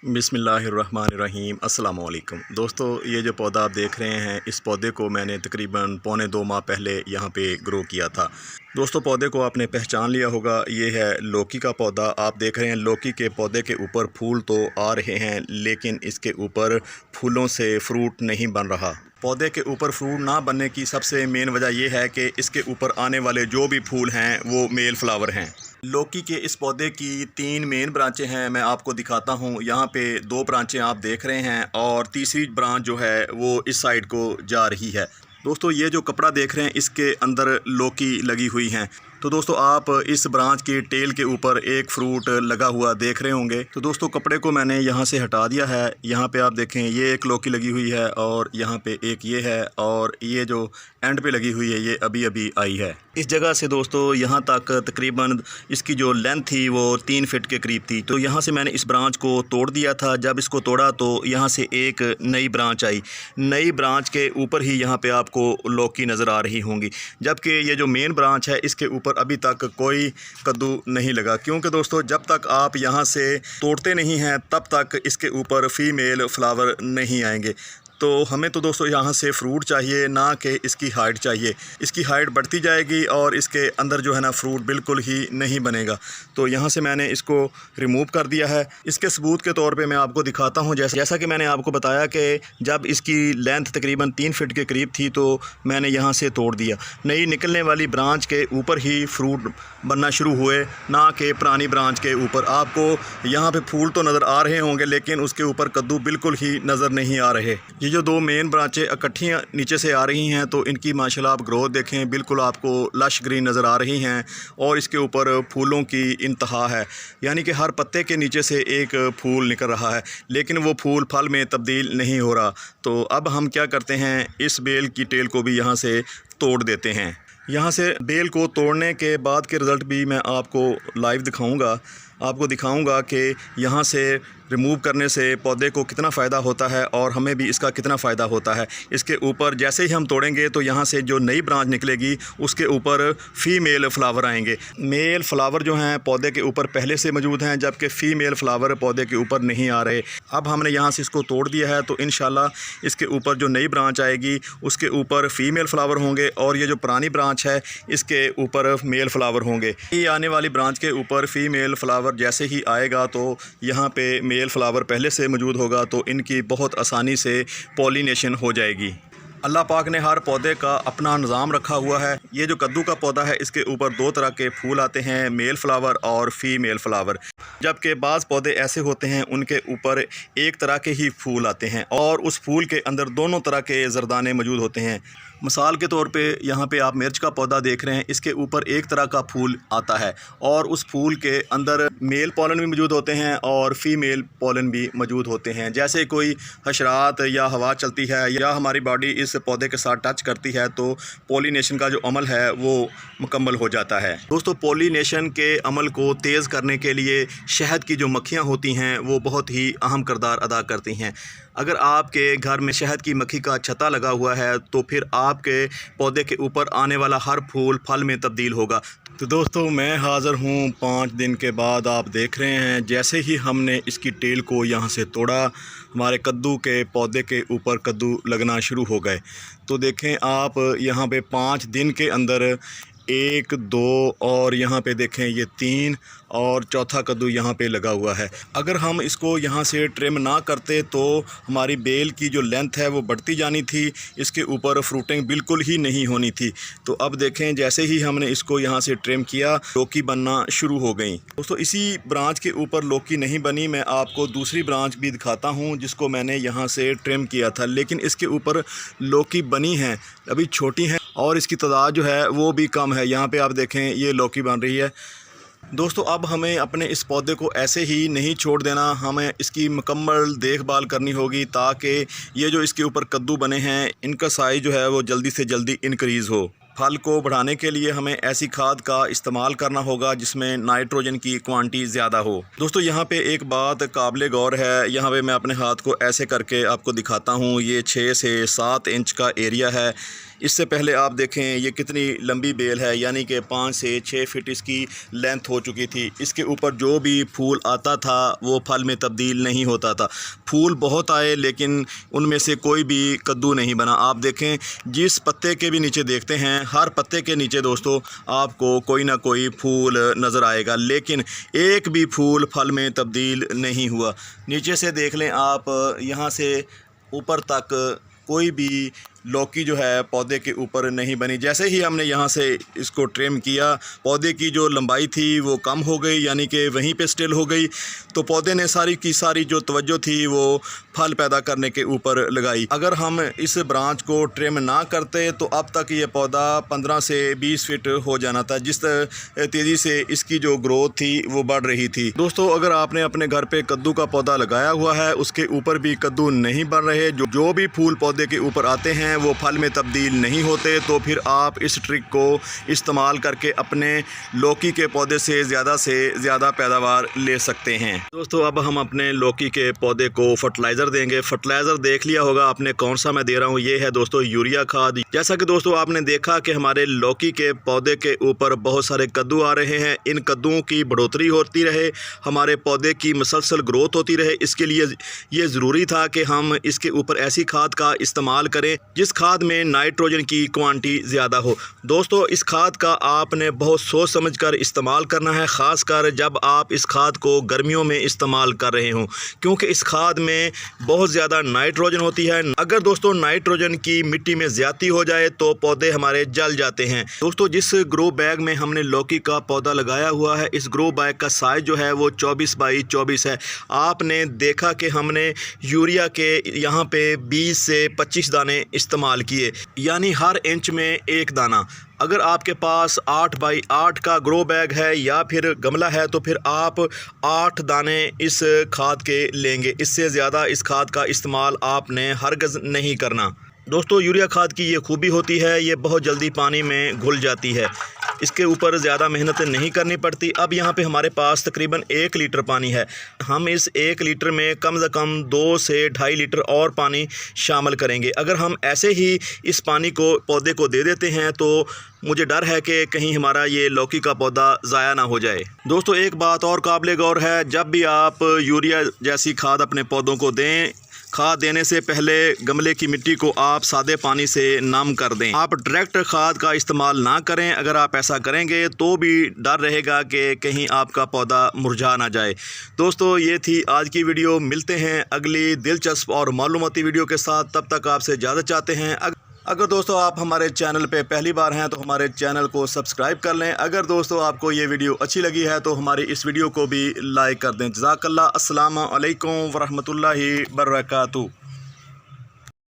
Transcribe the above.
बिस्मिल्लाहिर्रहमानिर्रहीम अस्सलाम वालेकुम दोस्तों, ये जो पौधा आप देख रहे हैं, इस पौधे को मैंने तकरीबन पौने 2 माह पहले यहाँ पे ग्रो किया था। दोस्तों, पौधे को आपने पहचान लिया होगा, ये है लौकी का पौधा। आप देख रहे हैं लौकी के पौधे के ऊपर फूल तो आ रहे हैं, लेकिन इसके ऊपर फूलों से फ्रूट नहीं बन रहा। पौधे के ऊपर फ्रूट ना बनने की सबसे मेन वजह यह है कि इसके ऊपर आने वाले जो भी फूल हैं वो मेल फ्लावर हैं। लौकी के इस पौधे की 3 मेन ब्रांचें हैं, मैं आपको दिखाता हूँ। यहाँ पे 2 ब्रांचें आप देख रहे हैं और तीसरी ब्रांच जो है वो इस साइड को जा रही है। दोस्तों, ये जो कपड़ा देख रहे हैं इसके अंदर लौकी लगी हुई हैं। तो दोस्तों, आप इस ब्रांच के टेल के ऊपर एक फ्रूट लगा हुआ देख रहे होंगे। तो दोस्तों, कपड़े को मैंने यहाँ से हटा दिया है। यहाँ पे आप देखें, ये एक लौकी लगी हुई है और यहाँ पे एक ये है, और ये जो एंड पे लगी हुई है ये अभी अभी आई है। इस जगह से दोस्तों यहाँ तक तकरीबन इसकी जो लेंथ थी वो 3 फीट के करीब थी। तो यहाँ से मैंने इस ब्रांच को तोड़ दिया था। जब इसको तोड़ा तो यहाँ से एक नई ब्रांच आई। नई ब्रांच के ऊपर ही यहाँ पे आपको लौकी नज़र आ रही होंगी, जबकि ये जो मेन ब्रांच है इसके ऊपर अभी तक कोई कद्दू नहीं लगा। क्योंकि दोस्तों, जब तक आप यहाँ से तोड़ते नहीं हैं तब तक इसके ऊपर फीमेल फ्लावर नहीं आएंगे। तो हमें तो दोस्तों यहाँ से फ्रूट चाहिए, ना कि इसकी हाइट चाहिए। इसकी हाइट बढ़ती जाएगी और इसके अंदर जो है ना फ्रूट बिल्कुल ही नहीं बनेगा। तो यहाँ से मैंने इसको रिमूव कर दिया है। इसके सबूत के तौर पे मैं आपको दिखाता हूँ। जैसा कि मैंने आपको बताया कि जब इसकी लेंथ तकरीबन 3 फीट के करीब थी तो मैंने यहाँ से तोड़ दिया। नई निकलने वाली ब्रांच के ऊपर ही फ्रूट बनना शुरू हुए, ना कि पुरानी ब्रांच के ऊपर। आपको यहाँ पर फूल तो नज़र आ रहे होंगे, लेकिन उसके ऊपर कद्दू बिल्कुल ही नज़र नहीं आ रहे। ये जो 2 मेन ब्रांचें इकट्ठी नीचे से आ रही हैं, तो इनकी माशाल्लाह आप ग्रोथ देखें, बिल्कुल आपको लश ग्रीन नज़र आ रही हैं और इसके ऊपर फूलों की इंतहा है। यानी कि हर पत्ते के नीचे से एक फूल निकल रहा है, लेकिन वो फूल फल में तब्दील नहीं हो रहा। तो अब हम क्या करते हैं, इस बेल की टेल को भी यहाँ से तोड़ देते हैं। यहाँ से बेल को तोड़ने के बाद के रिज़ल्ट भी मैं आपको लाइव दिखाऊँगा। आपको दिखाऊंगा कि यहाँ से रिमूव करने से पौधे को कितना फ़ायदा होता है और हमें भी इसका कितना फ़ायदा होता है। इसके ऊपर जैसे ही हम तोड़ेंगे तो यहाँ से जो नई ब्रांच निकलेगी उसके ऊपर फ़ीमेल फ्लावर आएंगे। मेल फ्लावर जो हैं पौधे के ऊपर पहले से मौजूद हैं, जबकि फ़ीमेल फ्लावर पौधे के ऊपर नहीं आ रहे। अब हमने यहाँ से इसको तोड़ दिया है, तो इंशाल्लाह इसके ऊपर जो नई ब्रांच आएगी उसके ऊपर फ़ीमेल फ्लावर होंगे और ये जो पुरानी ब्रांच है इसके ऊपर मेल फ्लावर होंगे। ये आने वाली ब्रांच के ऊपर फ़ीमेल फ्लावर जैसे ही आएगा तो यहाँ पे मेल फ्लावर पहले से मौजूद होगा, तो इनकी बहुत आसानी से पॉलिनेशन हो जाएगी। अल्लाह पाक ने हर पौधे का अपना निज़ाम रखा हुआ है। ये जो कद्दू का पौधा है इसके ऊपर 2 तरह के फूल आते हैं, मेल फ्लावर और फीमेल फ्लावर। जबकि बाज़ पौधे ऐसे होते हैं उनके ऊपर एक तरह के ही फूल आते हैं और उस फूल के अंदर दोनों तरह के ज़रदाने मौजूद होते हैं। मिसाल के तौर पे यहाँ पे आप मिर्च का पौधा देख रहे हैं, इसके ऊपर एक तरह का फूल आता है और उस फूल के अंदर मेल पॉलन भी मौजूद होते हैं और फीमेल पॉलन भी मौजूद होते हैं। जैसे कोई हशरात या हवा चलती है या हमारी बॉडी इस पौधे के साथ टच करती है तो पॉलिनेशन का जो अमल है वो मुकम्मल हो जाता है। दोस्तों, पॉलिनेशन के अमल को तेज़ करने के लिए शहद की जो मक्खियाँ होती हैं वो बहुत ही अहम किरदार अदा करती हैं। अगर आपके घर में शहद की मक्खी का छत्ता लगा हुआ है तो फिर आपके पौधे के ऊपर आने वाला हर फूल फल में तब्दील होगा। तो दोस्तों, मैं हाज़िर हूँ 5 दिन के बाद। आप देख रहे हैं जैसे ही हमने इसकी टेल को यहाँ से तोड़ा, हमारे कद्दू के पौधे के ऊपर कद्दू लगना शुरू हो गए। तो देखें आप, यहाँ पे 5 दिन के अंदर 1, 2 और यहाँ पे देखें ये 3 और चौथा कद्दू यहाँ पे लगा हुआ है। अगर हम इसको यहाँ से ट्रिम ना करते तो हमारी बेल की जो लेंथ है वो बढ़ती जानी थी, इसके ऊपर फ्रूटिंग बिल्कुल ही नहीं होनी थी। तो अब देखें जैसे ही हमने इसको यहाँ से ट्रिम किया, लौकी बनना शुरू हो गई। दोस्तों, इसी ब्रांच के ऊपर लौकी नहीं बनी। मैं आपको दूसरी ब्रांच भी दिखाता हूँ जिसको मैंने यहाँ से ट्रिम किया था, लेकिन इसके ऊपर लौकी बनी हैं, अभी छोटी हैं और इसकी तादाद जो है वो भी कम है। यहाँ पे आप देखें ये लौकी बन रही है। दोस्तों, अब हमें अपने इस पौधे को ऐसे ही नहीं छोड़ देना, हमें इसकी मुकम्मल देखभाल करनी होगी ताकि ये जो इसके ऊपर कद्दू बने हैं इनका साइज़ जो है वो जल्दी से जल्दी इंक्रीज़ हो। फल को बढ़ाने के लिए हमें ऐसी खाद का इस्तेमाल करना होगा जिसमें नाइट्रोजन की क्वांटिटी ज़्यादा हो। दोस्तों, यहाँ पे एक बात काबिले गौर है। यहाँ पे मैं अपने हाथ को ऐसे करके आपको दिखाता हूँ। ये 6 से 7 इंच का एरिया है। इससे पहले आप देखें ये कितनी लंबी बेल है, यानी कि 5 से 6 फीट इसकी लेंथ हो चुकी थी। इसके ऊपर जो भी फूल आता था वो फल में तब्दील नहीं होता था। फूल बहुत आए लेकिन उनमें से कोई भी कद्दू नहीं बना। आप देखें जिस पत्ते के भी नीचे देखते हैं, हर पत्ते के नीचे दोस्तों आपको कोई ना कोई फूल नज़र आएगा, लेकिन एक भी फूल फल में तब्दील नहीं हुआ। नीचे से देख लें आप, यहाँ से ऊपर तक कोई भी लौकी जो है पौधे के ऊपर नहीं बनी। जैसे ही हमने यहाँ से इसको ट्रिम किया, पौधे की जो लंबाई थी वो कम हो गई, यानी कि वहीं पे स्टिल हो गई। तो पौधे ने सारी की सारी जो तवज्जो थी वो फल पैदा करने के ऊपर लगाई। अगर हम इस ब्रांच को ट्रिम ना करते तो अब तक ये पौधा 15 से 20 फीट हो जाना था। जिस तेज़ी से इसकी जो ग्रोथ थी वो बढ़ रही थी। दोस्तों, अगर आपने अपने घर पे कद्दू का पौधा लगाया हुआ है, उसके ऊपर भी कद्दू नहीं बन रहे, जो भी फूल पौधे के ऊपर आते हैं वो फल में तब्दील नहीं होते, तो फिर आप इस ट्रिक को इस्तेमाल करके अपने लौकी के पौधे से ज़्यादा पैदावार ले सकते हैं। दोस्तों, अब हम अपने लौकी के पौधे को फर्टिलाइज़र देंगे। फर्टिलाइज़र देख लिया होगा आपने कौन सा मैं दे रहा हूँ। ये है दोस्तों यूरिया खाद। जैसा कि दोस्तों आपने देखा कि हमारे लौकी के पौधे के ऊपर बहुत सारे कद्दू आ रहे हैं। इन कद्दुओं की बढ़ोतरी होती रहे, हमारे पौधे की मुसलसल ग्रोथ होती रहे, इसके लिए ये ज़रूरी था कि हम इसके ऊपर ऐसी खाद का इस्तेमाल करें जिस खाद में नाइट्रोजन की क्वांटिटी ज़्यादा हो। दोस्तों, इस खाद का आपने बहुत सोच समझकर इस्तेमाल करना है, ख़ासकर जब आप इस खाद को गर्मियों में इस्तेमाल कर रहे हों, क्योंकि इस खाद में बहुत ज़्यादा नाइट्रोजन होती है। अगर दोस्तों नाइट्रोजन की मिट्टी में ज़्यादती हो जाए तो पौधे हमारे जल जाते हैं। दोस्तों, जिस ग्रो बैग में हमने लौकी का पौधा लगाया हुआ है, इस ग्रो बैग का साइज़ जो है वो 24 बाई 24 है। आपने देखा कि हमने यूरिया के यहाँ पे 20 से 25 दाने इस्तेमाल किए, यानी हर इंच में एक दाना। अगर आपके पास 8 बाई 8 का ग्रो बैग है या फिर गमला है तो फिर आप 8 दाने इस खाद के लेंगे। इससे ज़्यादा इस खाद का इस्तेमाल आपने हरगिज़ नहीं करना। दोस्तों, यूरिया खाद की ये खूबी होती है, ये बहुत जल्दी पानी में घुल जाती है, इसके ऊपर ज़्यादा मेहनत नहीं करनी पड़ती। अब यहाँ पे हमारे पास तकरीबन 1 लीटर पानी है। हम इस 1 लीटर में कम से कम 2 से 2.5 लीटर और पानी शामिल करेंगे। अगर हम ऐसे ही इस पानी को पौधे को दे देते हैं तो मुझे डर है कि कहीं हमारा ये लौकी का पौधा ज़ाया ना हो जाए। दोस्तों, एक बात और काबिल गौर है, जब भी आप यूरिया जैसी खाद अपने पौधों को दें, खाद देने से पहले गमले की मिट्टी को आप सादे पानी से नम कर दें। आप डायरेक्ट खाद का इस्तेमाल ना करें। अगर आप ऐसा करेंगे तो भी डर रहेगा कि कहीं आपका पौधा मुरझा ना जाए। दोस्तों, ये थी आज की वीडियो। मिलते हैं अगली दिलचस्प और मालूमाती वीडियो के साथ। तब तक आपसे इजाज़त चाहते हैं। अगर दोस्तों आप हमारे चैनल पे पहली बार हैं तो हमारे चैनल को सब्सक्राइब कर लें। अगर दोस्तों आपको ये वीडियो अच्छी लगी है तो हमारी इस वीडियो को भी लाइक कर दें। जज़ाकल्लाह। अस्सलाम वालेकुम व रहमतुल्लाहि व बरकातुहू।